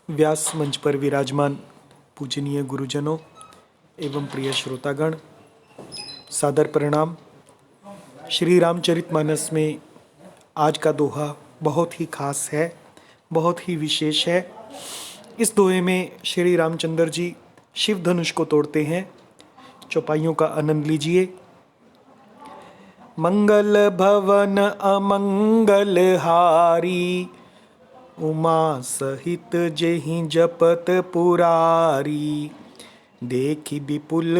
व्यास मंच पर विराजमान पूजनीय गुरुजनों एवं प्रिय श्रोतागण, सादर प्रणाम। श्री रामचरितमानस में आज का दोहा बहुत ही खास है, बहुत ही विशेष है। इस दोहे में श्री रामचंद्र जी शिव धनुष को तोड़ते हैं। चौपाइयों का आनंद लीजिए। मंगल भवन अमंगल हारी, उमा सहित जेहि जपत पुरारी। देखि विपुल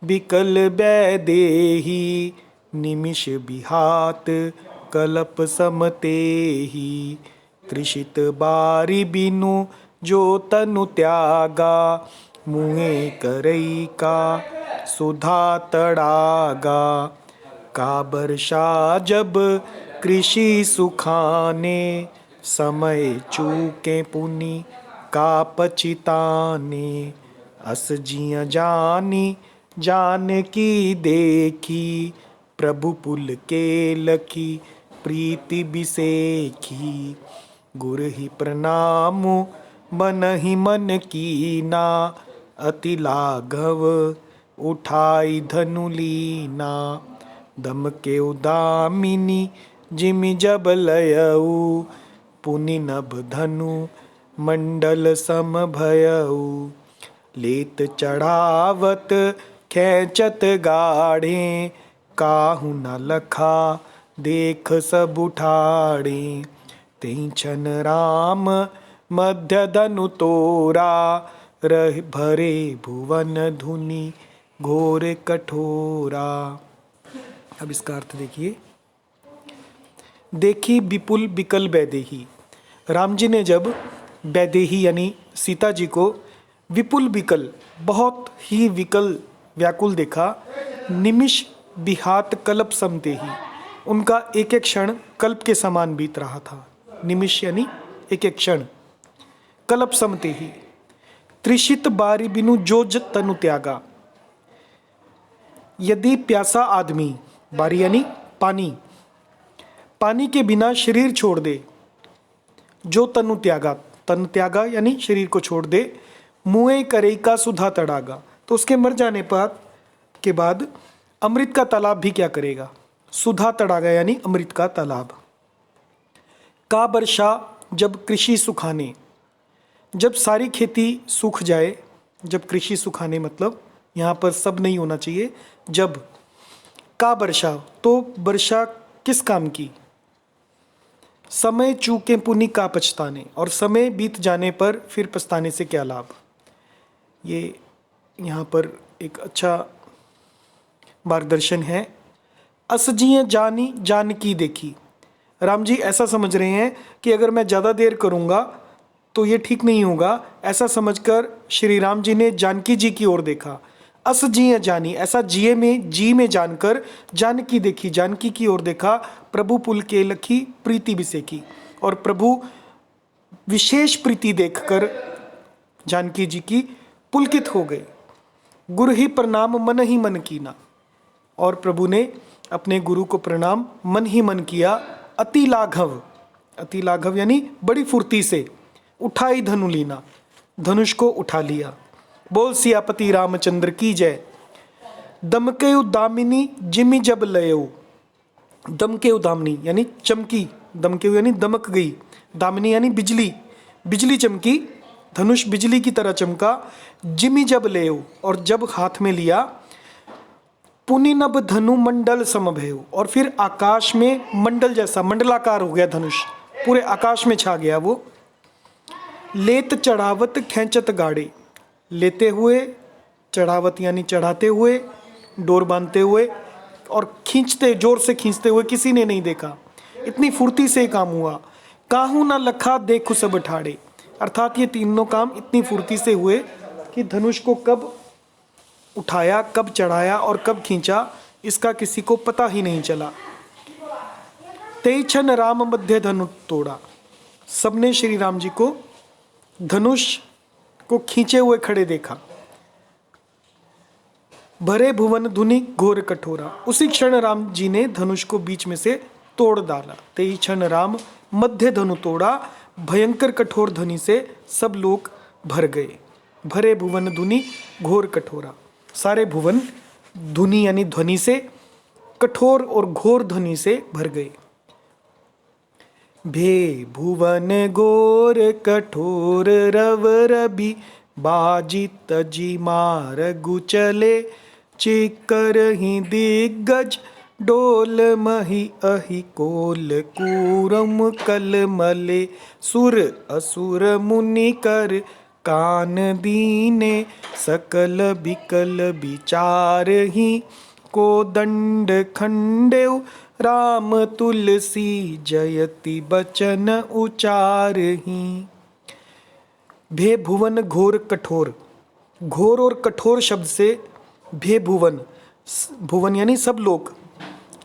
बिकल बैदेही, निमिष बिहात कलप समतेही। त्रिषित बारी बिनु जो तनु त्यागा, मुँहे करई का सुधा तड़ागा। का वर्षा जब कृषि सुखाने, समय चूके पुनि का पचिताने। अस जिय जानी जान की देखी, प्रभु पुल के लखी प्रीति बिसेखी। गुर ही प्रणाम मन ही मन कीना, अति लाघव उठाई धनु लीना। दम के उदामिनी जिमि जब लयऊ, पुनि नभ धनु मंडल सम भयऊ। लेत चढ़ावत खेचत गाढ़े, काहू न लखा देख सब उठाड़े। तेहि छन राम मध्य धनु तोरा, रह भरे भुवन धुनि घोर कठोरा। अब इसका अर्थ देखिए। देखी विपुल बिकल बैदेही। राम जी ने जब बैदेही यानी सीता जी को विपुल बिकल, बहुत ही विकल व्याकुल देखा। निमिष बिहात कल्प समतेही, उनका एक एक क्षण कल्प के समान बीत रहा था। निमिष यानी एक एक क्षण। कल्प समतेही। त्रिषित बारी बिनु जो तनु त्यागा। यदि प्यासा आदमी, बारी यानी पानी, पानी के बिना शरीर छोड़ दे, जो तनु त्यागा, तनु त्यागा यानी शरीर को छोड़ दे। मुँह करई का सुधा तड़ागा, तो उसके मर जाने पर के बाद अमृत का तालाब भी क्या करेगा। सुधा तड़ागा यानी अमृत का तालाब। का वर्षा जब कृषि सुखाने, जब सारी खेती सूख जाए। जब कृषि सुखाने मतलब यहाँ पर सब नहीं होना चाहिए। जब का वर्षा, तो वर्षा किस काम की। समय चूके पुनि का पछताने, और समय बीत जाने पर फिर पछताने से क्या लाभ। ये यहाँ पर एक अच्छा मार्गदर्शन है। असजिय जानी जानकी देखी। राम जी ऐसा समझ रहे हैं कि अगर मैं ज़्यादा देर करूँगा तो ये ठीक नहीं होगा। ऐसा समझकर श्री राम जी ने जानकी जी की ओर देखा। अस जिय जानी, ऐसा जिये में जी में जानकर जानकी देखी, जानकी की ओर देखा। प्रभु पुल के लखी प्रीति बिसेखी, और प्रभु विशेष प्रीति देखकर जानकी जी की पुलकित हो गए। गुरु ही प्रणाम मन ही मन कीना, और प्रभु ने अपने गुरु को प्रणाम मन ही मन किया। अति लाघव, अति लाघव यानी बड़ी फुर्ती से। उठाई धनु लीना, धनुष को उठा लिया। बोल सियापति रामचंद्र की जय। दमके उदामिनी जिमि जब लयऊ। दमके उदामिनी यानी चमकी, दमके यानी दमक गई। दामिनी यानी बिजली, बिजली चमकी। धनुष बिजली की तरह चमका। जिमि जब लयऊ, और जब हाथ में लिया। पुनि नभ धनु मंडल समभयऊ, और फिर आकाश में मंडल जैसा, मंडलाकार हो गया धनुष, पूरे आकाश में छा गया वो। लेत चढ़ावत खेचत गाड़े। लेते हुए, चढ़ावत यानी चढ़ाते हुए, डोर बांधते हुए, और खींचते, जोर से खींचते हुए किसी ने नहीं देखा। इतनी फुर्ती से काम हुआ। काहू न लखा देखु सब ठाड़े, अर्थात ये तीनों काम इतनी फुर्ती से हुए कि धनुष को कब उठाया, कब चढ़ाया और कब खींचा, इसका किसी को पता ही नहीं चला। तेई छन राम मध्य धनु तोड़ा। सबने श्री राम जी को धनुष को खींचे हुए खड़े देखा। भरे भुवन धुनि घोर कठोरा, उसी क्षण राम जी ने धनुष को बीच में से तोड़ डाला। तेई क्षण राम मध्य धनु तोड़ा, भयंकर कठोर ध्वनि से सब लोग भर गए। भरे भुवन धुनि घोर कठोरा, सारे भुवन धुनि यानी ध्वनि से, कठोर और घोर ध्वनि से भर गए। भे भुवन घोर कठोर रव रबी, बाजी तजी मारगु चले, चिकर ही दिग्गज डोल मही अहि कोल, कूरम कल मले, सुर असुर मुनि कर कान दीने, सकल बिकल विचार ही, को दंड खंडेउ राम तुलसी, जयति बचन उचार ही। भे भुवन घोर कठोर, घोर और कठोर शब्द से भे भुवन, भुवन यानी सब लोग,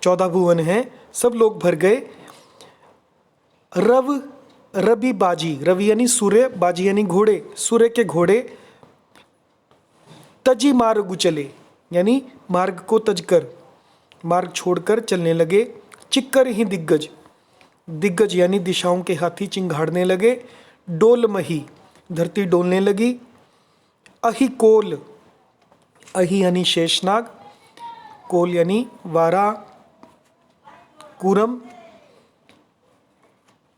14 भुवन हैं, सब लोग भर गए। रव रवि बाजी, रवि यानी सूर्य, बाजी यानी घोड़े, सूर्य के घोड़े, तजी मार्ग चले यानी मार्ग को तजकर, मार्ग छोड़कर चलने लगे। चिक्कर ही दिग्गज, दिग्गज यानी दिशाओं के हाथी चिंघाड़ने लगे। डोल मही, धरती डोलने लगी। अहि कोल, अहि यानी शेषनाग, कोल यानी वारा, कूरम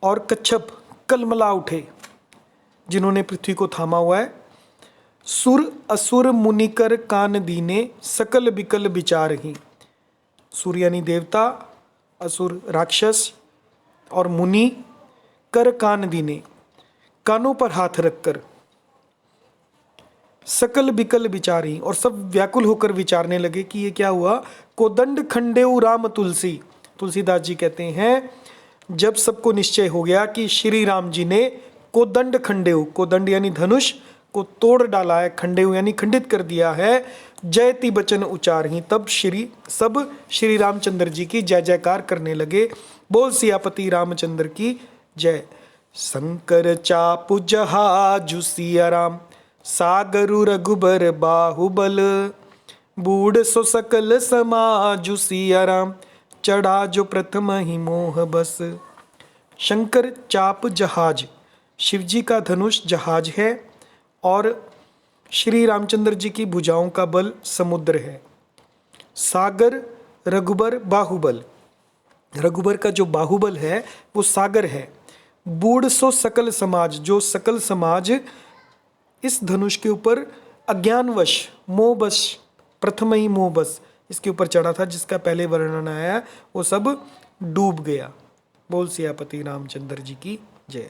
और कच्छप कलमला उठे, जिन्होंने पृथ्वी को थामा हुआ है। सुर असुर मुनिकर कान दीने, सकल बिकल विचार ही। सुर यानी देवता, असुर राक्षस और मुनि, कर कान दीने कानों पर हाथ रखकर, सकल बिकल विचारी और सब व्याकुल होकर विचारने लगे कि ये क्या हुआ। कोदंड खंडेउ राम तुलसी, तुलसीदास जी कहते हैं जब सबको निश्चय हो गया कि श्री राम जी ने कोदंड खंडेउ, कोदंड यानी धनुष को तोड़ डाला है, खंडेउ यानी खंडित कर दिया है, जयति बचन उचार ही, तब सब श्री रामचंद्र जी की जय जयकार करने लगे। बोल सियापति रामचंद्र की जय। शंकर चापु जहाजु सिया राम, सागरु रघुबर बाहुबल, बूढ़ सो सकल समाजु सिया राम, चढ़ा जो प्रथम ही मोह बस। शंकर चाप जहाज, शिवजी का धनुष जहाज है और श्री रामचंद्र जी की भुजाओं का बल समुद्र है। सागर रघुबर बाहुबल, रघुबर का जो बाहुबल है वो सागर है। बूढ़ सो सकल समाज, जो सकल समाज इस धनुष के ऊपर अज्ञानवश मोहबश, प्रथम ही मोहबश इसके ऊपर चढ़ा था, जिसका पहले वर्णन आया, वो सब डूब गया। बोल सियापति रामचंद्र जी की जय।